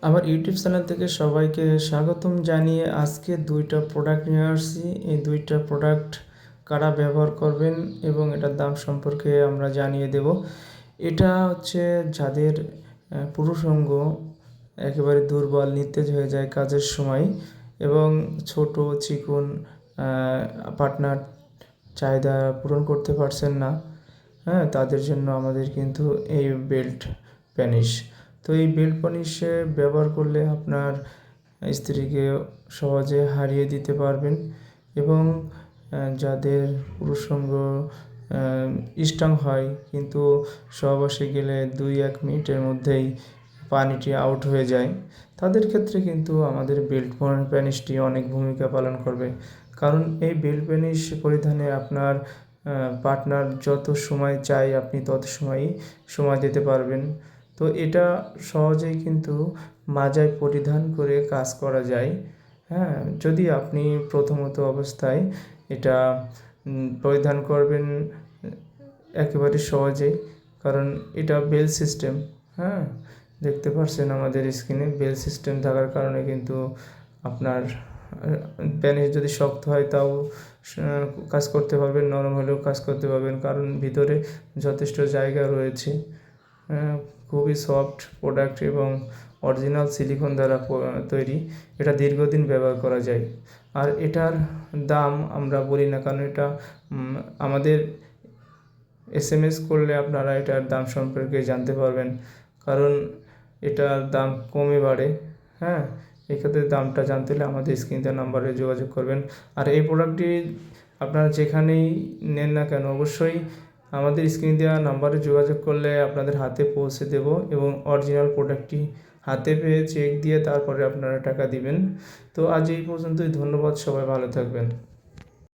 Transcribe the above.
আমার YouTube channel থেকে সবাইকে স্বাগতম জানিয়ে আজকে দুইটা প্রোডাক্ট নিয়ে আসছি। এই দুইটা প্রোডাক্ট কারা ব্যবহার করবেন এবং এটার দাম সম্পর্কে আমরা জানিয়ে দেব। এটা হচ্ছে যাদের পুরুষাঙ্গ একেবারে দুর্বল নিস্তেজ হয়ে যায় কাজের সময় এবং ছোট চিকন পার্টনার চাহিদা পূরণ করতে পারছেন না, হ্যাঁ, তাদের জন্য আমাদের কিন্তু এই বেল্ট প্যানিশ। তো এই বেল্ট পলিশে ব্যবহার করলে আপনার স্ত্রীকে সহজে হারিয়ে দিতে পারবেন এবং যাদের পুরুষাঙ্গ স্ট্রং হয় কিন্তু সহবাসে গেলে 2-1 মিনিটের মধ্যেই পানিটি আউট হয়ে যায়, তাদের ক্ষেত্রে কিন্তু আমাদের বেল্ট প্যানিশটি অনেক ভূমিকা পালন করবে। কারণ এই বেল্ট প্যানিশ পরিধানে আপনার পার্টনার যত সময় চাই আপনি তত সময়ই সময় দিতে পারবেন। তো এটা সহজেই কিন্তু মাজায় পরিধান করে কাজ করা যায়, হ্যাঁ, যদি আপনি প্রথমত অবস্থায় এটা পরিধান করবেন একেবারে সহজেই, কারণ এটা বেল সিস্টেম, হ্যাঁ, দেখতে পাচ্ছেন আমাদের স্ক্রিনে বেল সিস্টেম থাকার কারণে কিন্তু আপনার প্যানিস যদি শক্ত হয় তাও কাজ করতে পারবেন, নরম হলেও কাজ করতে পারবেন, কারণ ভিতরে যথেষ্ট জায়গা রয়েছে। খুবই সফট প্রোডাক্ট এবং অরিজিনাল সিলিকন দ্বারা তৈরি। এটা দীর্ঘদিন ব্যবহার করা যায়। আর এটার দাম আমরা বলি না, কারণ এটা আমাদের SMS করলে আপনারা এটার দাম সম্পর্কে জানতে পারবেন, কারণ এটার দাম কমে বাড়ে, হ্যাঁ। এক্ষেত্রে দামটা জানতে হলে আমাদের স্ক্রিন দেওয়া নাম্বারে যোগাযোগ করবেন। আর এই প্রোডাক্টটি আপনারা যেখানেই নেন না কেন অবশ্যই আমাদের স্ক্রিন দেওয়া নাম্বারে যোগাযোগ করলে আপনাদের হাতে পৌঁছে দেব এবং অরিজিনাল প্রোডাক্টটি হাতে পেয়ে চেক দিয়ে তারপরে আপনারা টাকা দিবেন। তো আজ এই পর্যন্তই, ধন্যবাদ, সবাই ভালো থাকবেন।